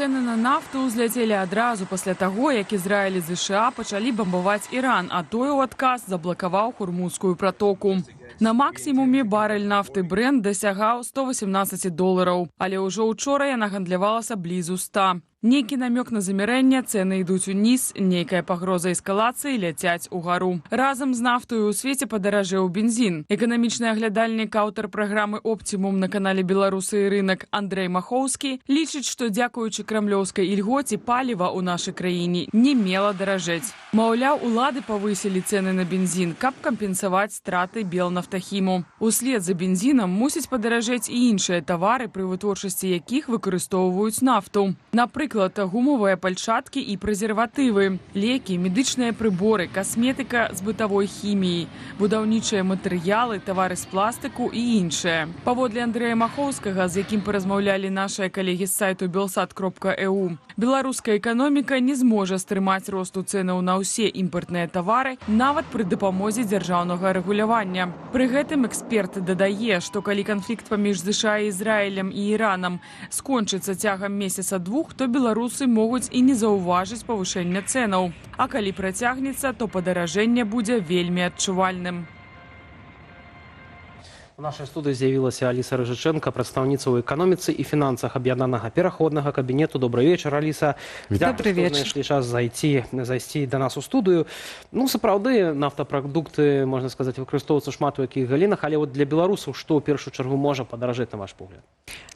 Цэны на нафту ўзляцелі адразу пасля таго, як Ізраіль і ЗША пачалі бамбаваць Іран, а той у адказ заблакаваў Хурмузскую пратоку. На максімуме барэль нафты Брент дасягаў $118, але ўжо ўчора яна гандлявалася блізу 100. Нейкі намёк на замірэнне, цэны ідуць уніз, нейкая пагроза эскалацыі ляцяць угару. Разам з нафтою ў свеце падаражэў бензін. Эканамічны аглядальнік, аўтар праграмы «Оптимум» на канале «Беларусы і рынок» Андрэй Махоўскі лічыць, што дзякуючы крамлёўскай ільгоце паліва ў нашай краіне не мела даражэць. Маўляў, улады павысілі цэны на бензін, каб кампенсаваць страты Белнафтахіму. Услед за бензінам мусяць падаражэць і іншыя тавары, пры вытворчасці якіх выкарыстоўваюць нафту. Напрыклад, гумовыя пальчаткі і прэзерватывы, лекі, медычныя прыборы, касметыка з бытавой хіміяй, будаўнічыя матэрыялы, тавары з пластыку і іншыя. Паводле Андрэя Махоўскага, з якім паразмаўлялі нашыя калегі з сайту belsat.eu, беларуская эканоміка не зможа стрымаць росту цэнаў на ўсе імпартныя тавары, нават пры дапамозе дзяржаўнага рэгулявання. Пры гэтым эксперт дадае, што калі канфлікт паміж ЗША і Ізраілем і Іранам скончыцца цягам месяца-двух, то беларусы могуць і не заўважыць павышэння цэнаў. А калі працягнецца, то падаражэнне будзе вельмі адчувальным. У нашай студыі з'явілася Аліса Рыжыченка, прадстаўніца ў эканоміцы і фінансах аб'яднанага пераходнага кабінету. Добрый вечар, Аліса. Добрый вечар. Знайшлі час зайсці да нас у студыю. Ну, сапраўды, нафтапрадукты, можна сказаць, выкарыстоўваюцца шмат у якіх галінах, але вот для беларусаў што ў першую чаргу можа падаражэць, на ваш погляд?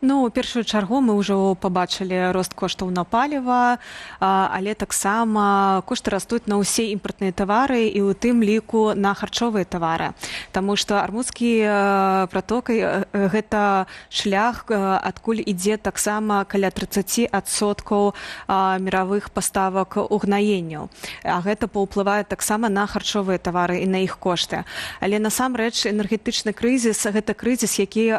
Ну, у першую чаргу мы ўжо пабачылі рост коштаў на паліва, але таксама кошты растуць на ўсе імпартныя тавары і ў тым ліку на харчовыя тавары. Таму што армудскі пратокай гэта шлях, адкуль ідзе таксама каля 30% міравых паставак угнаенняў. А гэта паўплывае таксама на харчовыя тавары і на іх кошты. Але насамрэч энергетычны крызіс – гэта крызіс, які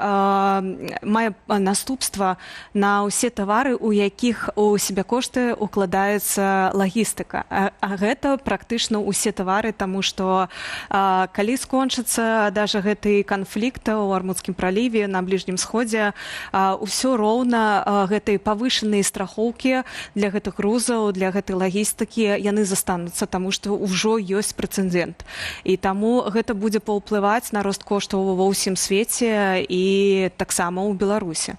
мае наступства на ўсе тавары, у якіх у сабекошты укладаецца лагістыка. А гэта практычна ўсе тавары, таму што калі скончыцца даже гэты канфлікт у Армудскім праліве, на Бліжнім сходзе, ўсё роўна гэтай павышаныя страхоўкі для гэтых грузаў, для гэтай лагістыкі, яны застануцца, таму што ўжо ёсць прэцэдэнт. І таму гэта будзе паўплываць на рост коштаў ва ўсім свеце і таксама ў Беларусі.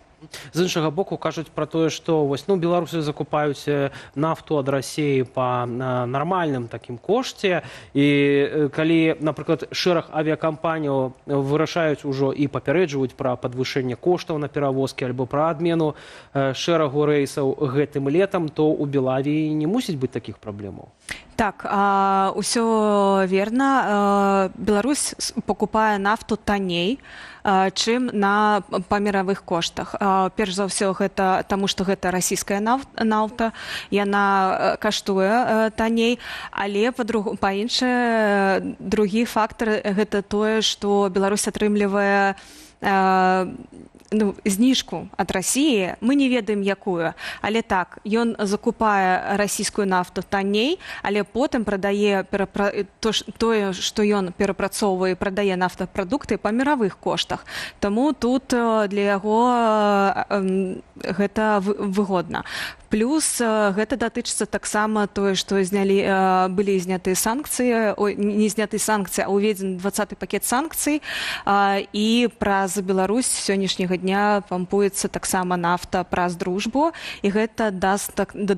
З іншага боку кажуць пра тое, што беларусы закупаюць нафту ад Расіі па нармальным такім кошце, і калі, напрыклад, шэраг авіякампаніяў вырашаюць ужо і папярэджваюць пра падвышэнне коштаў на перавозкі альбо пра адмену шэрагу рэйсаў гэтым летам, то ў Белавіі не мусіць быць такіх праблемаў. Так, усё верна. Беларусь покупае нафту танней, чым па міравых коштах. Перш за ўсё гэта таму, што гэта расійская нафта, яна каштуе танней, але па-іншае другі фактар гэта тое, што Беларусь атрымлівае зніжку ад Расіі, мы не ведаем якую, але так, ён закупае расійскую нафту танней, але потым прадае тое, што ён перапрацоўвае, прадае нафтапрадукты па міравых коштах. Таму тут для яго гэта выгодна. Плюс гэта датычыцца таксама тое, што былі знятыя санкцыі, не знятыя санкцыі, а ўведзены 20-й пакет санкцый, і праз Беларусь сённяшняга дня пампуецца таксама нафта праз дружбу, і гэта даст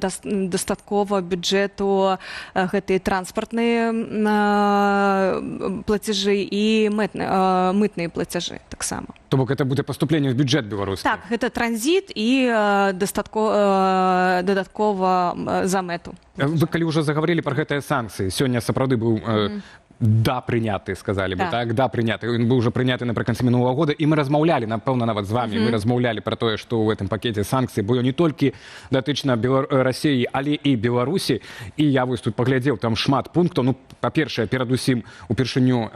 дастаткова бюджэту гэтыя транспартныя плацяжы і мытныя плацяжы таксама. То бок это будзе паступленне ў бюджэт беларускі? Так, гэта транзіт і дадаткова за мэту. Вы калі ўжо загаварылі пра гэтыя санкцыі, сёння сапраўды быў прыняты, сказалі бы, так, прыняты. Ён быў ужо прыняты напрыканцы мінулага года, і мы размаўлялі, напэўна, нават з вамі, мы размаўлялі пра тое, што ў гэтым пакеце санкцый, бо ён не толькі датычна Расіі, але і Беларусі, і я вось тут паглядзеў, там шмат пунктаў. Ну, па-першае, перадусім, упершыню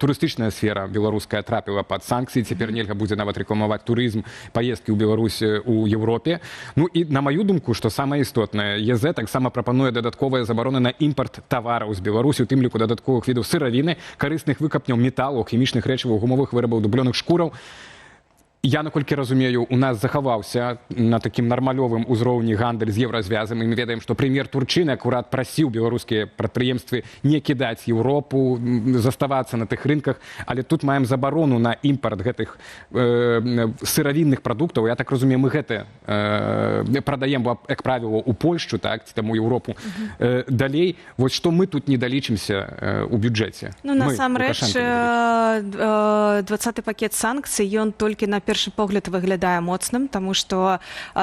турыстычная сфера беларуская трапіла пад санкцыі, цяпер нельга будзе нават рэкламаваць турызм, паездкі ў Беларусі ў Еўропе. Ну і на маю думку, што самае істотнае, ЕЗ таксама прапануе дадатковыя забароны на імпарт тавараў з Беларусі, у тым ліку дадатковых відаў сыравіны, карысных выкапняў металу, хімічных рэчываў, гумовых вырабаў, дублёных шкураў. Я, наколькі разумею, у нас захаваўся на такім нармалёвым узроўні гандаль з еўразвязам, і мы ведаем, што прэм'ер Турчыны акурат прасіў беларускія прадпрыемствы не кідаць Еўропу, заставацца на тых рынках, але тут маем забарону на імпарт гэтых сыравінных прадуктаў. Я так разумею, мы гэта прадаем, як правіла, у Польшчу, так, ці там у Еўропу. Далей, вось што мы тут не далічымся у бюджэце? Ну, насамрэч, 20-й пакет санкцый, ён толькі на першы погляд выглядае моцным, таму што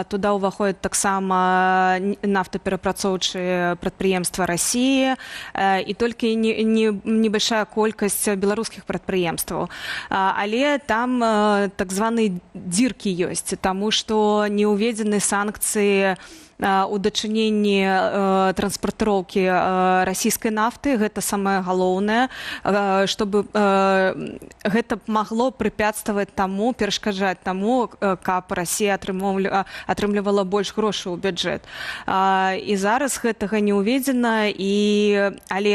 туда ўваходзяць таксама нафтаперапрацоўчыя прадпрыемствы Расіі і толькі небольшая колькасць беларускіх прадпрыемстваў. Але там так званыя дзіркі ёсць, таму што не ўведзены санкцыі у дачыненні транспартыроўкі расійскай нафты. Гэта самае галоўнае, чтобы гэта магло препятствовать таму, перашкаджаць таму, каб Расія атрымлівала больш грошай у бюджэт. І зараз гэтага не ўведзена, але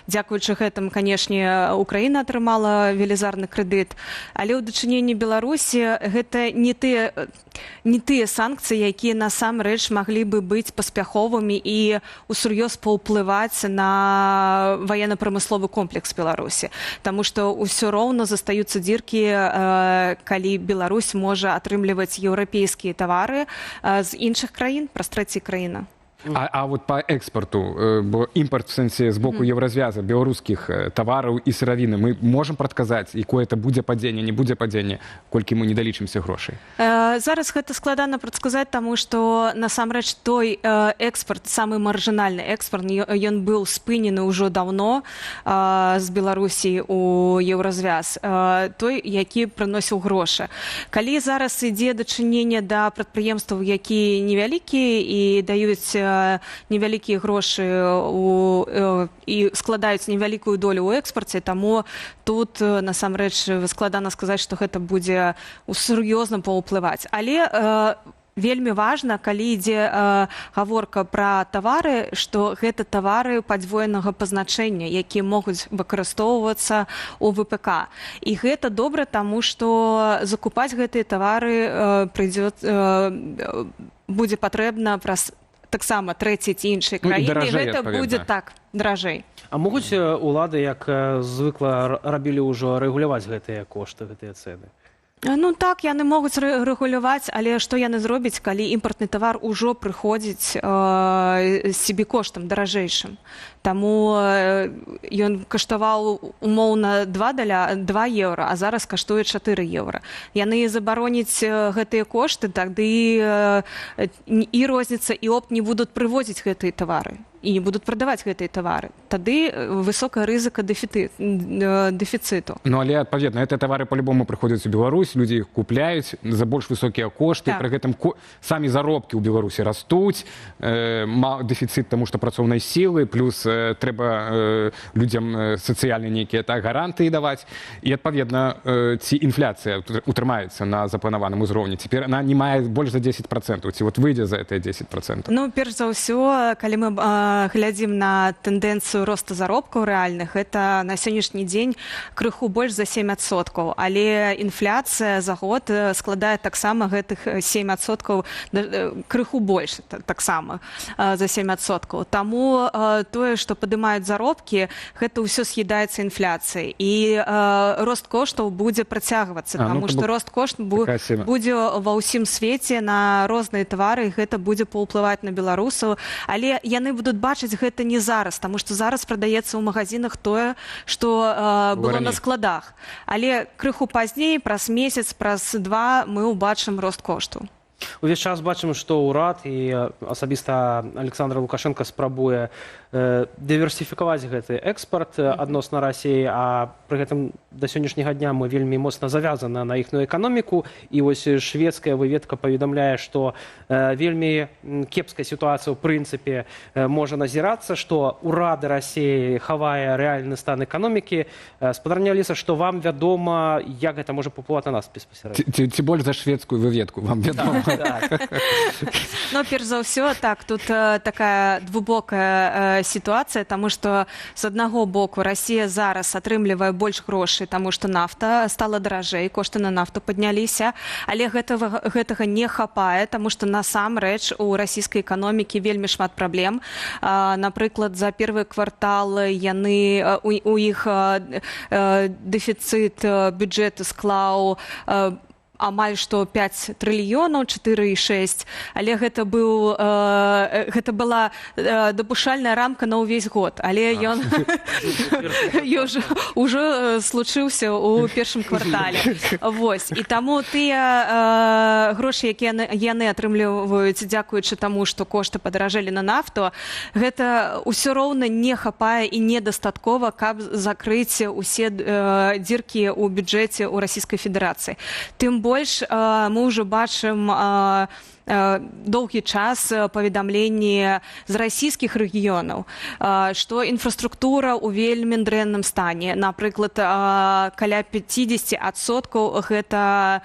дзякуючы гэтым, канешне, Украіна атрымала велізарны крэдыт, але ў дачыненні Беларусі гэта не тыя санкцыі, якія насамрэч маглі бы быць паспяховымі і усур'ёз паўплываць на ваенна-прамысловы комплекс Беларусі. Таму што ўсё роўна застаюцца дзіркі, калі Беларусь можа атрымліваць еўрапейскія тавары з іншых краін праз трэція краіны. А вот по экспорту, бо імпорт в сэнсе з боку еўразвяза беларускіх тавараў і сыравіны, мы можам прадказаць, якое это будзе падзенне, не будзе падзення, колькі мы не далічымся грошай? Зараз гэта складана прадказаць, таму што насамрэч той экспорт, самы маржынальны экспорт, ён быў спынены ўжо даўно з Беларусі у еўразвяз, той, які прыносіў грошы. Калі зараз ідзе дачыненне да прадпрыемстваў, якія невялікія і даюць невялікія грошы і складаюць невялікую долю ў экспарце, таму тут насамрэч складана сказаць, што гэта будзе сур'ёзна паўплываць. Але вельмі важна, калі ідзе гаворка пра тавары, што гэта тавары падвоенага пазначэння, якія могуць выкарыстоўвацца ў ВПК. І гэта добра, таму што закупаць гэтыя тавары будзе патрэбна праз таксама трэцяй ці іншай краіны, і гэта будзе так даражэй. А могуць улады, як звыкла рабілі ўжо, рэгуляваць гэтыя кошты, гэтыя цэны? Ну так, яны могуць рэгуляваць, але што яны зробяць, калі імпартны тавар ужо прыходзіць себекоштам даражэйшым. Таму ён каштаваў умоўна 2 еўра, а зараз каштуе 4 еўра. Яны забароняць гэтыя кошты, тады і розніца, і опт не будуць прывозіць гэтыя тавары і не будуць прадаваць гэтыя тавары. Тады высокая рызыка дэфіцыту. Ну, але, адпаведна, гэтыя тавары па-любому прыходзяць у Беларусь, людзі іх купляюць за больш высокія кошты, пры гэтым самі заробкі ў Беларусі растуць, дэфіцыт, таму што працоўнай сілы, плюс трэба людзям сацыяльныя нейкія гарантыі даваць. І, адпаведна, ці інфляцыя утрымаецца на запланаваным узроўні. Цяпер она не мае больш за 10%. Ці вот выйдзе за гэтыя 10%? Ну, перш за ўсё, калі мы глядзім на тэндэнцыю росту заробкаў рэальных, это на сённяшні дзень крыху больш за 7%, але інфляцыя за год складае таксама гэтых 7%, крыху больш таксама за 7%. Таму тое, што падымаюць заробкі, гэта ўсё з'едаецца інфляцыяй. І рост коштаў будзе працягвацца, таму што рост коштаў будзе ва ўсім свеце на розныя тавары, і гэта будзе паўплываць на беларусаў. Але яны будуць бачыць гэта не зараз, таму што зараз прадаецца ў магазинах тое, што было на складах. Але крыху пазней, праз месяц, праз 2 мы ўбачым рост кошту. Увесь час бачым, што ўрад і асабіста Александр Лукашенко спрабуе дыверсіфікаваць гэты экспарт адносна Расіі, а пры гэтым да сённяшняга дня мы вельмі моцна завязаны на іхную эканоміку, і вось шведская выведка паведамляе, што вельмі кепская сітуацыя ў прынцыпе можа назірацца, што ўрад Расіі хавае рэальны стан эканомікі. Спадарня Аліса, што вам вядома, як гэта можа паўплываць на нас беспасярэдна? Ці больш за шведскую выведку вам вядома? Ну, перш за ўсё, так, тут такая двубокая сітуацыя, таму што з аднаго боку Расія зараз атрымлівае больш грошай, таму што нафта стала даражэй, кошты на нафту падняліся, але гэтага не хапае, таму што насамрэч у расійскай эканомікі вельмі шмат праблем. Напрыклад, за первы квартал у іх дэфіцыт бюджэту склаў амаль што 5 трыльёнаў, 4,6, але гэта была дапушальная рамка на ўвесь год, але ён ўжо случыўся ў першым квартале. Вось. І таму тыя грошы, якія яны атрымліваюць дзякуючы таму, што кошты падаражэлі на нафту, гэта ўсё роўна не хапае і недастаткова, каб закрыць усе дзіркі ў бюджэце ў Расійскай Федэрацыі. Тым больш мы ўжо бачым доўгі час паведамленні з расійскіх рэгіёнаў, што інфраструктура ў вельмі дрэнным стане. Напрыклад, каля 50% гэта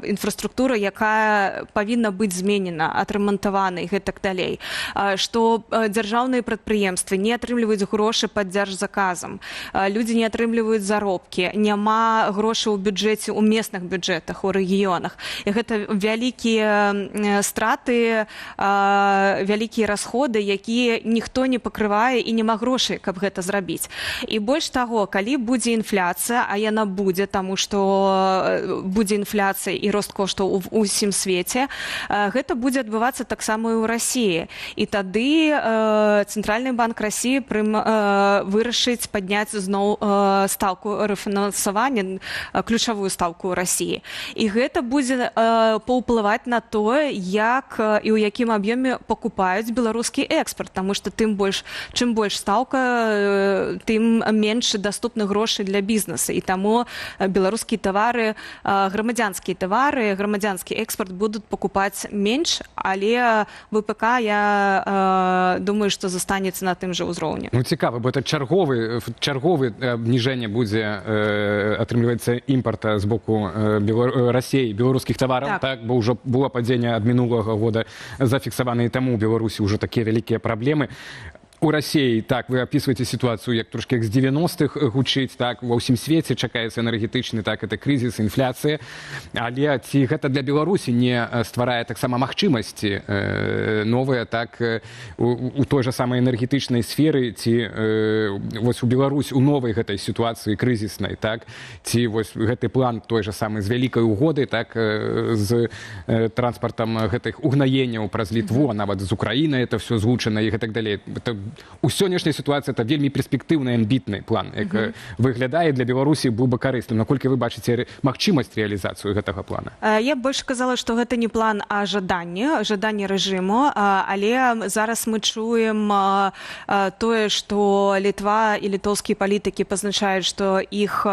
інфраструктура, якая павінна быць зменена, адрамантавана і гэтак далей. Што дзяржаўныя прадпрыемствы не атрымліваюць грошы пад дзяржзаказам, людзі не атрымліваюць заробкі, няма грошай у бюджэце, у местных бюджэтах, у рэгіёнах. І гэта вялікія страты, вялікія расходы, якія ніхто не пакрывае і няма грошай, каб гэта зрабіць. І больш таго, калі будзе інфляцыя, а яна будзе, таму што будзе інфляцыя і рост коштаў у ўсім свеце, гэта будзе адбывацца таксама і ў Расіі. І тады Цэнтральны банк Расіі вырашыць падняць зноў стаўку рэфінансавання, ключавую стаўку ў Расіі. І гэта будзе паўплываць на то, як і ў якім аб'ёме пакупаюць беларускі экспарт, таму што чым больш стаўка, тым менш даступных грошай для бізнеса. І таму беларускія тавары, грамадзянскія тавары, грамадзянскі экспарт будуць пакупаць менш, але ВПК, я думаю, што застанецца на тым жа ўзроўні. Ну, цікава, бо это чарговы абніжэнне будзе атрымліваецца імпарта з боку Расіі, беларускіх тавараў, так, бо ўжо было падзенне ад мінулага года зафіксаваны, і таму у Беларусі ўжо такія вялікія праблемы. У Расіі, так, вы апісваеце сітуацыю як трошки як з 90-х гучыць, так, ва ўсім свеце чакаецца энергетычны, так, это крызіс, інфляцыя, але ці гэта для Беларусі не стварае таксама магчымасці новыя, так, у той жа самай энергетычнай сферы, ці вось у Беларусь у новай гэтай сітуацыі крызіснай, так, ці вось гэты план той жа самы з вялікай угоды, так, з транспартам гэтых угнаенняў праз Літву, а нават з Украінай это все згучана і гэтак далей. У сённяшняй сітуацыі это вельмі перспектыўны, амбітны план, як выглядае для Беларусі быў бы карысным. Наколькі вы бачыце магчымасць рэалізацыю гэтага плана? Я больш казала, што гэта не план, а жаданне рэжыму, але зараз мы чуем тое, што Літва і літоўскія палітыкі пазначаюць, што іх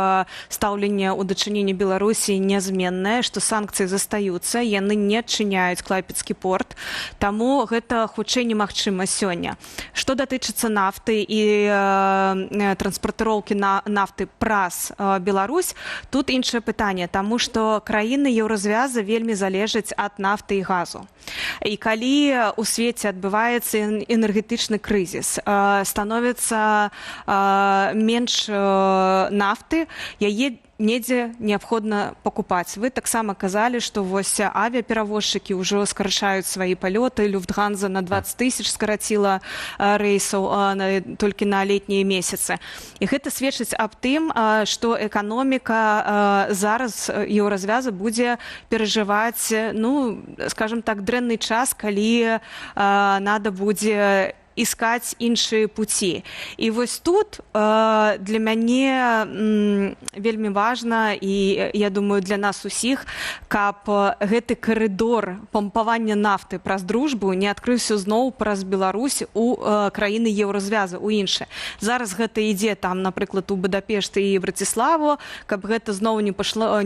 стаўленне ў дачыненні Беларусі нязменнае, што санкцыі застаюцца, яны не адчыняюць Клайпедскі порт, таму гэта хутчэй немагчыма сёння. Што датычыцца нафты і транспартыроўкі нафты праз Беларусь, тут іншае пытанне, таму што краіны еўразвяза вельмі залежаць ад нафты і газу. І калі ў свеце адбываецца энергетычны крызіс, становіцца менш нафты, яе недзе неабходна пакупаць. Вы таксама казалі, што вось авіаперавозчыкі ўжо скарачаюць свае палёты, Люфтганза на 20 000 скараціла рэйсаў толькі на летнія месяцы. І гэта сведчыць аб тым, што эканоміка зараз еўразвяза будзе перажываць, ну, скажем так, дрэнны час, калі надо будзе искать іншыя пуці. І вось тут для мяне вельмі важна, і я думаю, для нас усіх, каб гэты карыдор пампавання нафты праз дружбу не адкрыўся зноў праз Беларусь у краіны еўразвяза, у іншыя. Зараз гэта ідзе там, напрыклад, у Будапешт і Браціславу, каб гэта зноў не пашло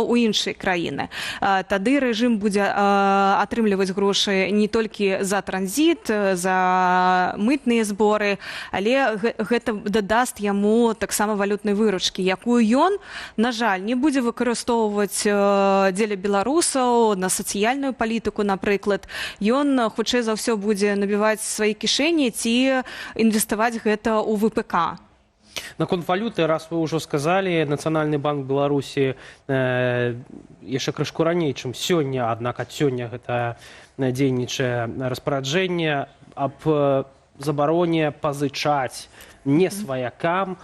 ў іншыя краіны. Тады рэжым будзе атрымліваць грошы не толькі за транзіт, за мытныя зборы, але гэта дадаст яму таксама валютнай выручкі, якую ён, на жаль, не будзе выкарыстоўваць дзеля беларусаў на сацыяльную палітыку, напрыклад. Ён, хутчэй за ўсё, будзе набіваць свае кішэні ці інвеставаць гэта ў ВПК. Наконт валюты, раз вы ўжо сказалі, Нацыянальны банк Беларусі яшчэ крышку раней, чым сёння, аднак ад сёння гэта дзейнічае распараджэнне аб забароне пазычаць не сваякам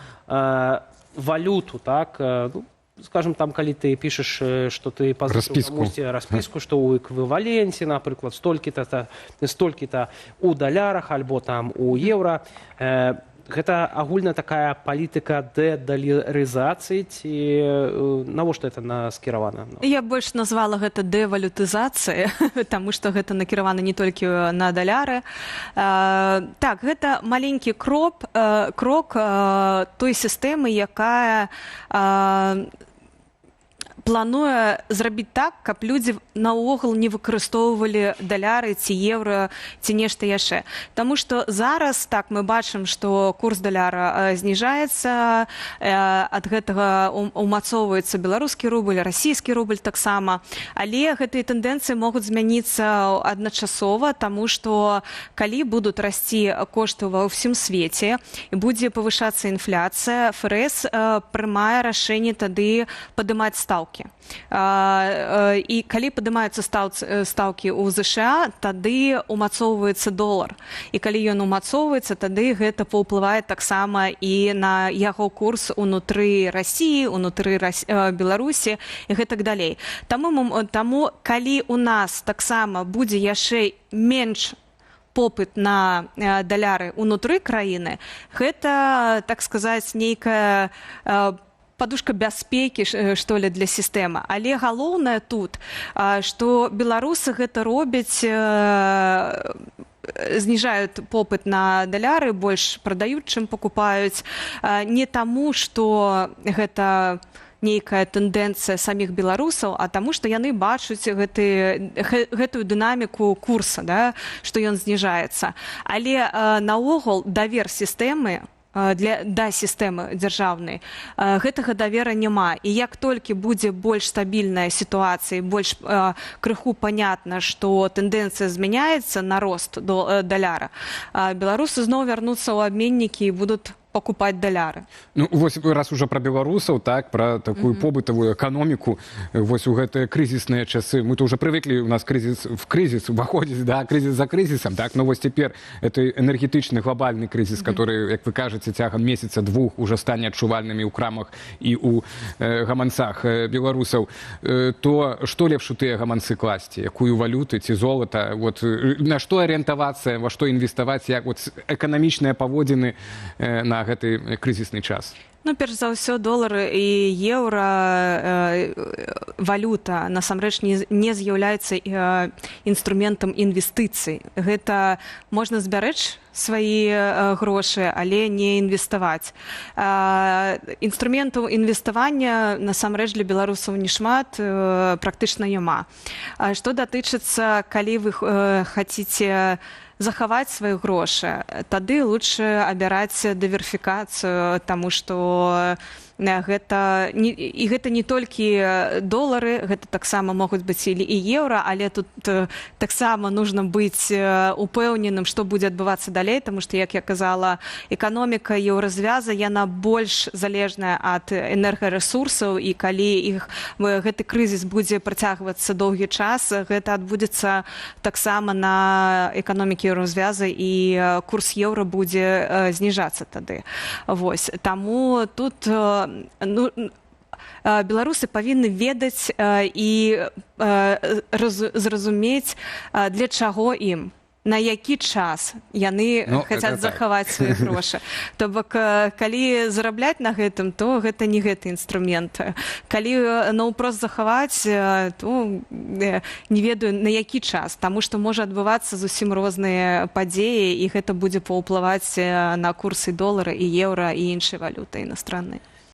валюту, так? Ну, скажем, там, калі ты пішаш, што ты пазычыў камусьці распіску, што ў эквіваленце, напрыклад, столькі-то ў далярах альбо там у еўра, гэта агульная такая палітыка дэдалярызацыі ці навошта гэта скіравана? Я больш назвала гэта дэвалютызацыя, таму што гэта накіравана не толькі на даляры. Так, гэта маленькі крок той сістэмы, якая плануе зрабіць так, каб людзі наогул не выкарыстоўвалі даляры ці еўра ці нешта яшчэ. Таму што зараз так мы бачым, што курс даляра зніжаецца, ад гэтага умацоўваецца беларускі рубль, расійскі рубль таксама. Але гэтыя тэндэнцыі могуць змяніцца адначасова, таму што калі будуць расці кошты ва ўсім свеце і будзе павышацца інфляцыя, ФРС прымае рашэнне тады падымаць стаўкі. І калі падымаюцца стаўкі ў ЗША, тады умацоўваецца долар. І калі ён умацоўваецца, тады гэта паўплывае таксама і на яго курс унутры Расіі, унутры Беларусі і гэтак далей. Таму калі у нас таксама будзе яшчэ менш попыт на даляры унутры краіны, гэта, так сказаць, нейкая падушка бяспекі, што ли, для сістэмы. Але галоўнае тут, што беларусы гэта робяць, зніжаюць попыт на даляры, больш прадаюць, чым пакупаюць, не таму, што гэта нейкая тэндэнцыя саміх беларусаў, а таму, што яны бачаць гэтую дынаміку курса, да, што ён зніжаецца. Але наогул давер сістэмы да сістэмы дзяржаўнай, гэтага давера няма. І як толькі будзе больш стабільная сітуацыя, больш крыху панятна, што тэндэнцыя змяняецца на рост даляра, беларусы зноў вярнуцца ў абменнікі і будуць покупать даляры. Ну, вось раз уже про беларусаў, так, про такую побытавую эканоміку, вось у гэтыя крызісныя часы, мы то уже привыкли, у нас кризис в кризис выходить, да, кризис за кризисом, так, но вось теперь это энергетычны глобальный кризис, который, як вы кажаце, цягам месяца-двух уже стане адчувальнымі ў крамах і ў гаманцах беларусаў, то што лепш у тыя гаманцы класці, якую валюту ці золата, вот на што арыентавацца, во што інвеставаць, як вот эканамічныя паводзіны на гэты крызісны час? Ну, перш за ўсё, долар і еўра, валюта, насамрэч, не з'яўляецца інструментам інвестыцый. Гэта можна збярэч свае грошы, але не інвеставаць. Інструментаў інвеставання, насамрэч, для беларусаў не шмат, практычна няма. Што датычыцца, калі вы хаціце захаваць свае грошы, тады лучше абіраць дыверсіфікацыю, таму што гэта не толькі долары, гэта таксама могуць быць і еўра, але тут таксама нужно быць упэўненым, што будзе адбывацца далей, таму што, як я казала, эканоміка еўразвяза, яна больш залежная ад энергарэсурсаў, і калі гэты крызіс будзе працягвацца доўгі час, гэта адбудзецца таксама на эканомікі еўразвяза, і курс еўра будзе зніжацца тады. Вось. Таму тут беларусы павінны ведаць і зразумець, для чаго ім, на які час яны хацяць захаваць свае грошы. То бок, калі зарабляць на гэтым, то гэта не гэты інструмент. Калі наўпрост захаваць, то не ведаю, на які час, таму што можа адбывацца зусім розныя падзеі, і гэта будзе паўплываць на курсы долара і еўра і іншай валюты іностраннай.